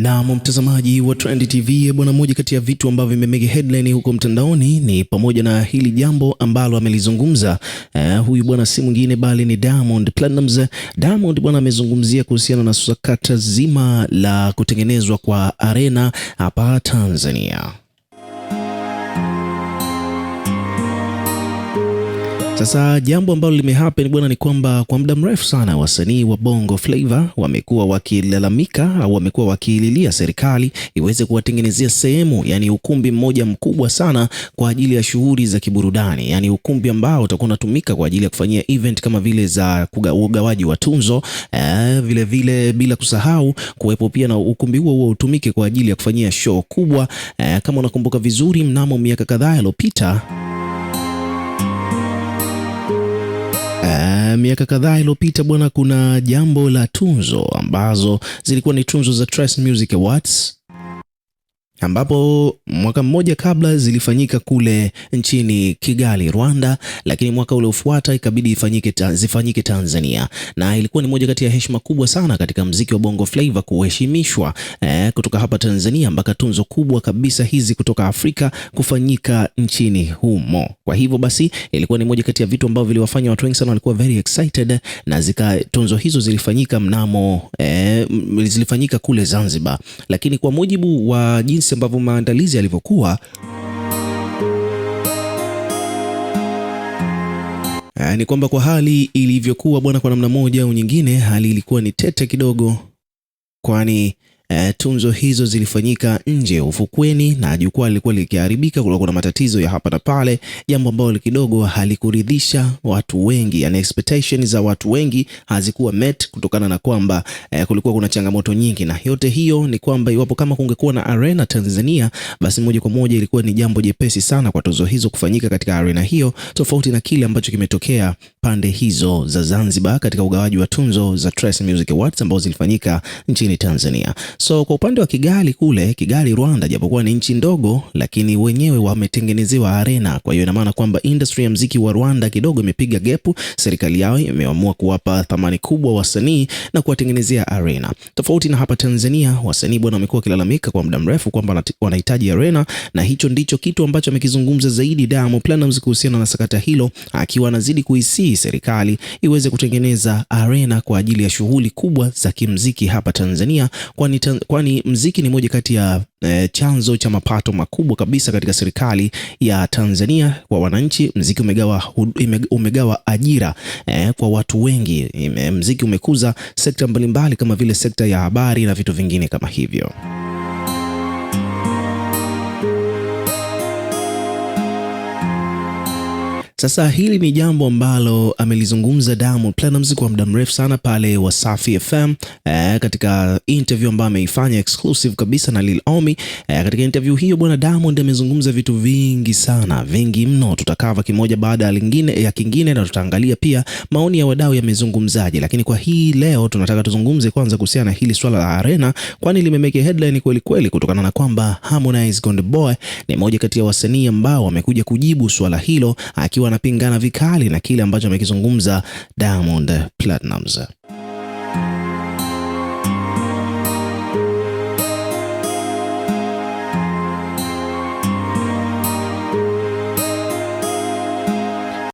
Na mtazamaji wa Trend TV bwana, moja kati ya vitu ambavyo vimemega headline huko mtandaoni ni pamoja na hili jambo ambalo amelizungumza huyu bwana si mwingine bali ni Diamond Platnumz. Diamond bwana amezungumzia kuhusiana na sakata zima la kutengenezwa kwa arena hapa Tanzania. Sasa jambo ambalo limehappen bwana ni kwamba kwa muda mrefu sana wasanii wa Bongo Flava wamekuwa wakilalamika au wamekuwa wakililia serikali iweze kuwatengenezea sehemu, yani ukumbi mmoja mkubwa sana kwa ajili ya shughuli za kiburudani, yani ukumbi ambao utakuwa unatumika kwa ajili ya kufanyia event kama vile za ugawaji wa tunzo, vile vile bila kusahau kuwepo pia na ukumbi huo utumike kwa ajili ya kufanyia show kubwa. Kama unakumbuka vizuri, mnamo miaka kadhaa iliyopita bwana, kuna jambo la tunzo ambazo zilikuwa ni tunzo za Trace Music Awards, ambapo mwaka mmoja kabla zilifanyika kule nchini Kigali, Rwanda, lakini mwaka ule ufuata ikabidi zifanyike Tanzania, na ilikuwa ni moja kati ya heshima kubwa sana katika mziki wa Bongo Flava kuheshimishwa kutoka hapa Tanzania mpaka tunzo kubwa kabisa hizi kutoka Afrika kufanyika nchini humo. Kwa hivyo basi ilikuwa ni moja kati ya vitu ambavyo viliwafanya watu wengi sana walikuwa very excited, na tunzo hizo zilifanyika kule Zanzibar, lakini kwa mujibu wa jinsi ambavyo maandalizi yalivyokuwa, ni kwamba kwa hali ilivyokuwa bwana, kwa namna moja au nyingine hali ilikuwa ni tete kidogo, kwani tunzo hizo zilifanyika nje ufukweni na jukwaa lilikuwa likiharibika, kulikuwa kuna matatizo ya hapa na pale, jambo ambalo kidogo halikuridhisha watu wengi, yani expectations za watu wengi hazikuwa met kutokana na kwamba kulikuwa kuna changamoto nyingi. Na yote hiyo ni kwamba iwapo kama kungekuwa na arena Tanzania, basi moja kwa moja ilikuwa ni jambo jepesi sana kwa tunzo hizo kufanyika katika arena hiyo, tofauti na kile ambacho kimetokea pande hizo za Zanzibar katika ugawaji wa tunzo za Trace Music Awards ambazo zilifanyika nchini Tanzania. So kwa upande wa Kigali Rwanda, japokuwa ni nchi ndogo, lakini wenyewe wametengenezewa arena. Kwa hiyo ina maana kwamba industry ya muziki wa Rwanda kidogo imepiga gepu. Serikali yao imeamua kuwapa thamani kubwa wasanii na kuwatengenezea arena. Tofauti na hapa Tanzania, wasanii bwana wamekuwa wakilalamika kwa muda mrefu kwamba wanahitaji arena, na hicho ndicho kitu ambacho amekizungumza zaidi Diamond Platnumz kuhusiana na sakata hilo, akiwa anazidi kuisii serikali iweze kutengeneza arena kwa ajili ya shughuli kubwa za kimuziki hapa Tanzania, kwani muziki ni moja kati ya chanzo cha mapato makubwa kabisa katika serikali ya Tanzania kwa wananchi. Muziki umegawa ajira kwa watu wengi. Muziki umekuza sekta mbalimbali kama vile sekta ya habari na vitu vingine kama hivyo. Sasa hili ni jambo ambalo amelizungumza Diamond Platnumz kwa muda mrefu sana pale Wasafi FM, katika interview ambayo ameifanya exclusive kabisa na Lil Omi. Katika interview hiyo bwana, Diamond amezungumza vitu vingi sana, vingi mno. Tutakava kimoja baada ya kingine na tutaangalia pia maoni ya wadau yamezungumzaje, lakini kwa hii leo tunataka tuzungumze kwanza kuhusiana na hili swala la arena, kwani limemeke headline kweli kweli kutokana na kwamba Harmonize Konde Boy ni moja kati ya wasanii ambao wamekuja kujibu swala hilo, akiwa anapingana vikali na kile ambacho amekizungumza Diamond Platnumz.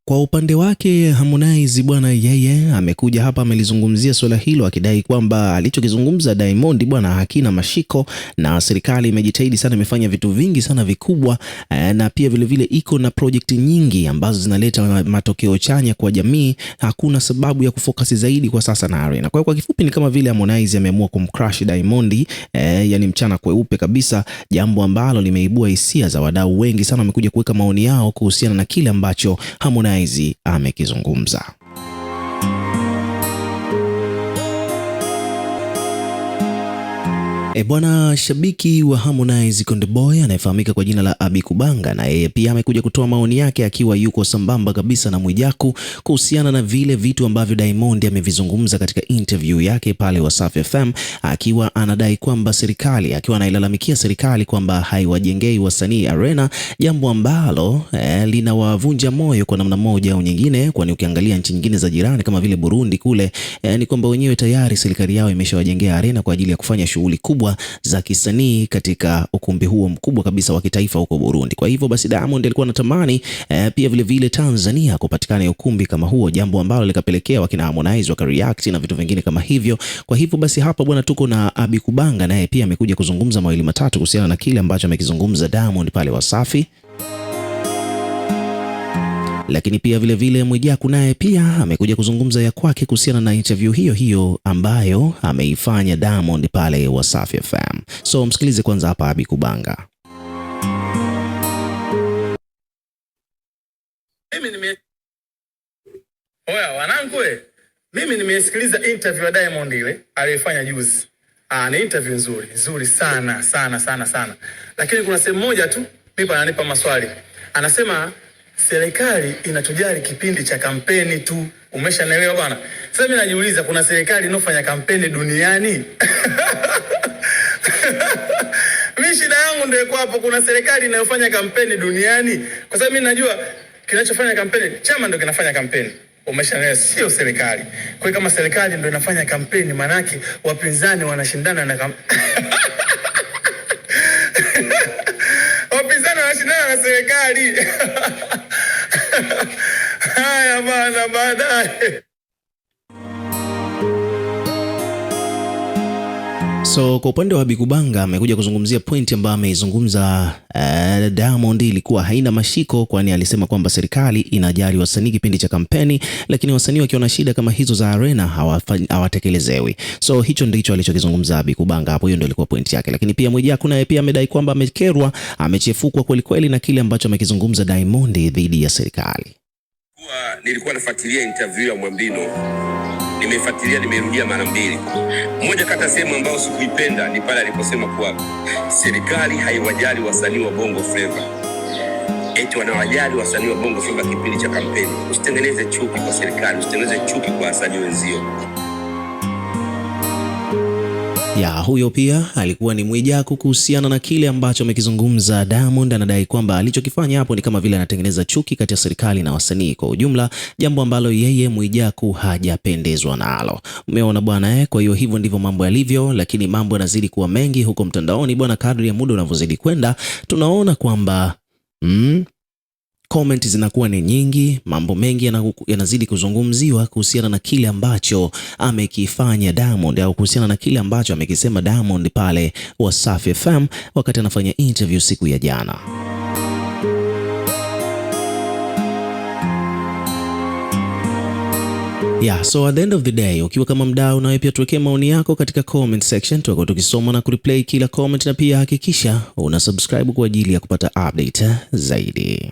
Kwa upande wake Harmonize bwana, yeye amekuja hapa amelizungumzia swala hilo, akidai kwamba alichokizungumza Diamond bwana hakina mashiko, na serikali imejitahidi sana, imefanya vitu vingi sana vikubwa, na pia vile vile iko na project nyingi ambazo zinaleta matokeo chanya kwa jamii. Hakuna sababu ya kufocus zaidi kwa sasa na arena. Kwa kifupi ni kama vile Harmonize ameamua kumcrush Diamond, yani mchana kweupe kabisa, jambo ambalo limeibua hisia za wadau wengi sana. Wamekuja kuweka maoni yao kuhusiana na kile ambacho Harmonize amekizungumza. Bwana, shabiki wa Harmonize Konde Boy anayefahamika kwa jina la Abi Kubanga, na yeye pia amekuja kutoa maoni yake akiwa yuko sambamba kabisa na Mwijaku kuhusiana na vile vitu ambavyo Diamond amevizungumza katika interview yake pale Wasafi FM, akiwa anadai kwamba akiwa anailalamikia serikali kwamba haiwajengei wasanii arena, jambo ambalo linawavunja moyo kwa namna moja au nyingine, kwani ukiangalia nchi nyingine za jirani kama vile Burundi kule, ni kwamba wenyewe tayari serikali yao imeshawajengea arena kwa ajili ya kufanya shughuli kubwa kubwa za kisanii katika ukumbi huo mkubwa kabisa wa kitaifa huko Burundi. Kwa hivyo basi Diamond alikuwa anatamani pia vile vile Tanzania kupatikana ukumbi kama huo, jambo ambalo likapelekea wakina Harmonize wakareact na vitu vingine kama hivyo. Kwa hivyo basi hapa bwana, tuko na Abikubanga naye pia amekuja kuzungumza mawili matatu kuhusiana na kile ambacho amekizungumza Diamond pale Wasafi. Lakini pia vile vile Mwijaku naye pia amekuja kuzungumza ya kwake kuhusiana na interview hiyo hiyo ambayo ameifanya Diamond pale Wasafi FM. So msikilize kwanza hapa Abikubanga. Mimi nimesikiliza interview ya Diamond ile aliyofanya juzi. Ni interview nzuri sana. Lakini kuna sehemu moja tu mimi ananipa maswali. Anasema serikali inatujali kipindi cha kampeni tu. Umeshanielewa bwana? Sasa mimi najiuliza, kuna serikali inofanya kampeni duniani? Mimi shida yangu ndio iko hapo, kuna serikali inayofanya kampeni duniani? Kwa sababu mimi najua kinachofanya kampeni, chama ndio kinafanya kampeni. Umeshanielewa? Sio serikali. Kwa kama serikali ndio inafanya kampeni, maana yake wapinzani wanashindana na wapinzani wanashindana na serikali. Haya bana, baadaye. So kwa upande wa Abikubanga amekuja kuzungumzia pointi ambayo ameizungumza Diamond ilikuwa haina mashiko, kwani alisema kwamba serikali inajali wasanii kipindi cha kampeni, lakini wasanii wakiwa na shida kama hizo za arena hawatekelezewi. So hicho ndicho alichokizungumza Abikubanga hapo, hiyo ndio ilikuwa pointi yake. Lakini pia Mwijaku naye pia amedai kwamba amekerwa, amechefukwa kweli na kile ambacho amekizungumza Diamond dhidi ya serikali. Nilikuwa nafuatilia interview ya Mwambino. Nimefuatilia, nimerudia mara mbili. Moja kati sehemu ambayo sikuipenda ni pale aliposema kuwa serikali haiwajali wasanii wa Bongo Flava. Eti wanawajali wasanii wa Bongo Flava kipindi cha kampeni. Usitengeneze chuki kwa serikali, usitengeneze chuki kwa wasanii wenzio. Ya huyo pia alikuwa ni Mwijaku kuhusiana na kile ambacho amekizungumza Diamond. Anadai kwamba alichokifanya hapo ni kama vile anatengeneza chuki kati ya serikali na wasanii kwa ujumla, jambo ambalo yeye Mwijaku hajapendezwa nalo. Umeona bwana Kwa hiyo hivyo ndivyo mambo yalivyo, lakini mambo yanazidi kuwa mengi huko mtandaoni bwana. Kadri ya muda unavyozidi kwenda, tunaona kwamba comment zinakuwa ni nyingi, mambo mengi yanazidi kuzungumziwa kuhusiana na kile ambacho amekifanya Diamond au kuhusiana na kile ambacho amekisema Diamond pale Wasafi FM wakati anafanya interview siku ya jana. So at the end of the day, ukiwa kama mdau na wewe pia tuwekee maoni yako katika comment section, tutakuwa tukisoma na kureplay kila comment, na pia hakikisha una subscribe kwa ajili ya kupata update zaidi.